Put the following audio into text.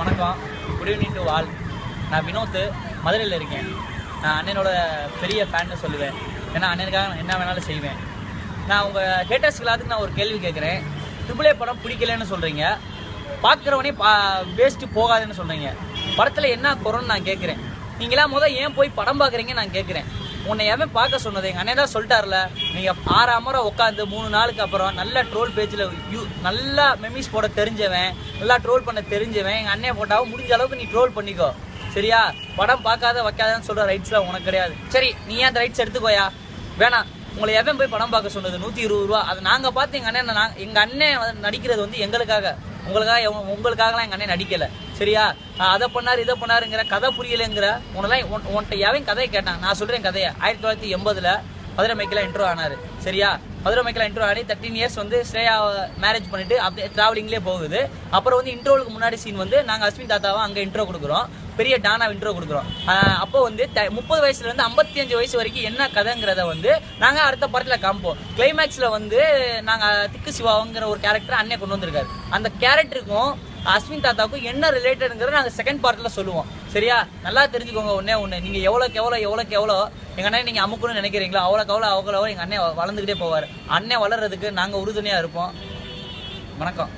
வணக்கம். Good evening to all. நான் வினோத், மதுரையில் இருக்கேன். நான் அண்ணனோட பெரிய ஃபேன்னு சொல்லுவேன். ஏன்னா அண்ணனுக்காக நான் என்ன வேணாலும் செய்வேன். நான் உங்கள் ஹேட்டர்ஸ்க்கு எல்லாத்துக்கும் நான் ஒரு கேள்வி கேட்குறேன். ட்ரிபிள் படம் பிடிக்கலன்னு சொல்கிறீங்க, பார்க்குறவனே வேஸ்ட்டு போகாதுன்னு சொல்கிறீங்க. படத்தில் என்ன குறைன்னு நான் கேட்குறேன். நீங்களாம் ஏன் போய் படம் பார்க்குறீங்க நான் கேட்குறேன். உன்னை எவன் பார்க்க சொன்னது? எங்கள் அண்ணன் தான் சொல்லிட்டார்ல, நீங்கள் ஆறாமரை உட்காந்து 3 நாளுக்கு அப்புறம் நல்ல ட்ரோல் பேஜில் நல்லா மெமிஸ் போட தெரிஞ்சவன், நல்லா ட்ரோல் பண்ண தெரிஞ்சவன் எங்கள் அண்ணன் போட்டாவும் முடிஞ்ச அளவுக்கு நீ ட்ரோல் பண்ணிக்கோ, சரியா? படம் பார்க்காத வைக்காதன்னு சொல்கிற ரைட்ஸ்லாம் உனக்கு கிடையாது. சரி, நீ ஏன் அந்த ரைட்ஸ் எடுத்துக்கோயா? வேணாம். உங்களை எவன் போய் படம் பார்க்க சொன்னது? 120 ரூபா. அதை நாங்கள் பார்த்து எங்கள் அண்ணன் நடிக்கிறது எங்களுக்காக, உங்களுக்காகலாம் எங்கள் அண்ணன் நடிக்கலை, சரியா? அதை பண்ணார் இதை பண்ணாருங்கிற கதை புரியலைங்கிற உன்கிட்ட எவன் கதையை கேட்டான்? நான் சொல்கிறேன் கதையை. 1980 மதுரை மைக்கில் இன்ட்ரோ ஆனார், சரியா? மதுரை மைக்கில் இன்ட்ரோ ஆடி 13 இயர்ஸ் ஸ்ரேயா மேரேஜ் பண்ணிட்டு அப்படியே ட்ராவலிங்லேயே போகுது. அப்புறம் இன்ட்ரோவுக்கு முன்னாடி சீன் நாங்கள் அஸ்வின் தாத்தாவை அங்கே இன்ட்ரோ கொடுக்குறோம், பெரிய டானா இன்ட்ரோ கொடுக்குறோம். அப்போ 30 வயசுலேருந்து 55 வயசு வரைக்கும் என்ன கதைங்கிறத நாங்கள் அடுத்த படத்தில் காமிப்போம். கிளைமேக்ஸில் நாங்கள் திக்கு சிவாங்கிற ஒரு கேரக்டர் அண்ணே கொண்டு வந்திருக்காரு. அந்த கேரக்டருக்கும் அஸ்வின் தாத்தாவுக்கும் என்ன ரிலேட்டடுங்கிறத நாங்கள் செகண்ட் பார்ட்டில் சொல்லுவோம், சரியா? நல்லா தெரிஞ்சுக்கோங்க. ஒன்று நீங்கள் எவ்வளோக்கு எவ்வளோ எங்கள் அண்ணன் நீங்கள் அமுக்கணும்னு நினைக்கிறீங்களோ அவ்வளோ எங்கள் அண்ணன் வளர்ந்துக்கிட்டே போவார். அண்ணன் வளர்றதுக்கு நாங்கள் உறுதுணையாக இருப்போம். வணக்கம்.